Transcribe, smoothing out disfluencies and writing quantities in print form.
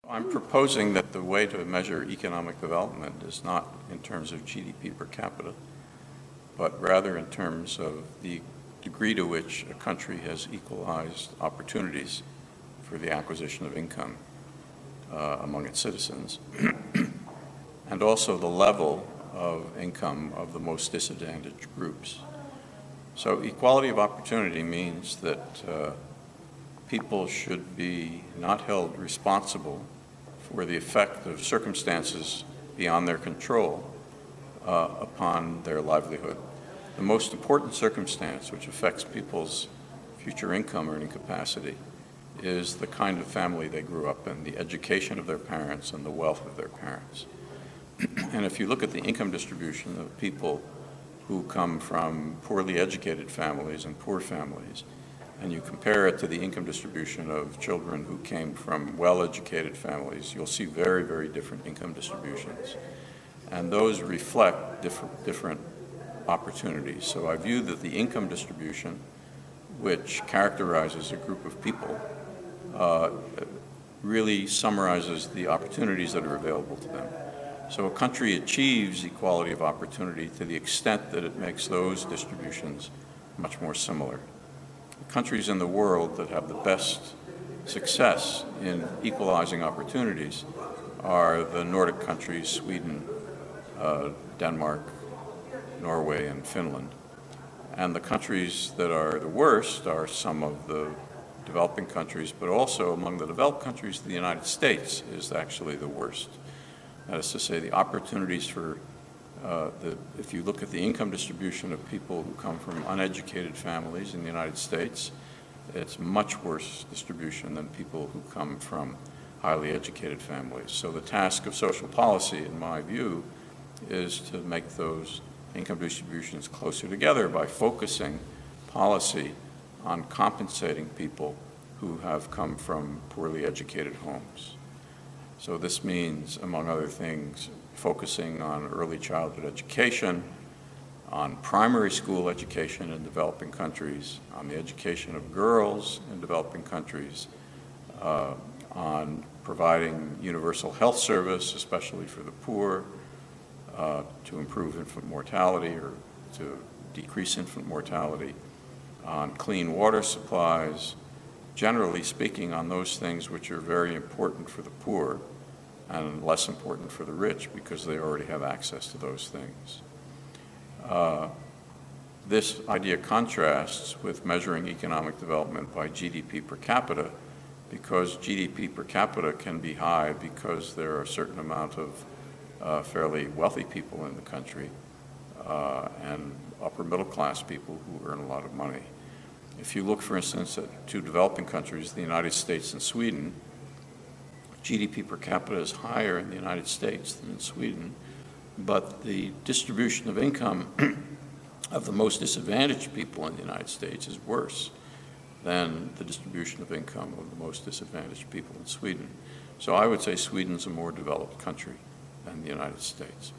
I'm proposing that the way to measure economic development is not in terms of GDP per capita, but rather in terms of the degree to which a country has equalized opportunities for the acquisition of income among its citizens, and also the level of income of the most disadvantaged groups. So equality of opportunity means that people should be not held responsible for the effect of circumstances beyond their control upon their livelihood. The most important circumstance which affects people's future income earning capacity is the kind of family they grew up in, the education of their parents and the wealth of their parents. And if you look at the income distribution of people who come from poorly educated families and poor families, and you compare it to the income distribution of children who came from well-educated families, you'll see very, very different income distributions. And those reflect different opportunities. So I view that the income distribution, which characterizes a group of people, really summarizes the opportunities that are available to them. So a country achieves equality of opportunity to the extent that it makes those distributions much more similar. The countries in the world that have the best success in equalizing opportunities are the Nordic countries, Sweden, Denmark, Norway, and Finland. And the countries that are the worst are some of the developing countries, but also among the developed countries, the United States is actually the worst. That is to say, the opportunities for, if you look at the income distribution of people who come from uneducated families in the United States, it's much worse distribution than people who come from highly educated families. So the task of social policy, in my view, is to make those income distributions closer together by focusing policy on compensating people who have come from poorly educated homes. So this means, among other things, focusing on early childhood education, on primary school education in developing countries, on the education of girls in developing countries, on providing universal health service, especially for the poor, to improve infant mortality or to decrease infant mortality, on clean water supplies, generally speaking on those things which are very important for the poor and less important for the rich because they already have access to those things. This idea contrasts with measuring economic development by GDP per capita, because GDP per capita can be high because there are a certain amount of fairly wealthy people in the country and upper middle class people who earn a lot of money. If you look, for instance, at two developing countries, the United States and Sweden, GDP per capita is higher in the United States than in Sweden, but the distribution of income of the most disadvantaged people in the United States is worse than the distribution of income of the most disadvantaged people in Sweden. So I would say Sweden's a more developed country than the United States.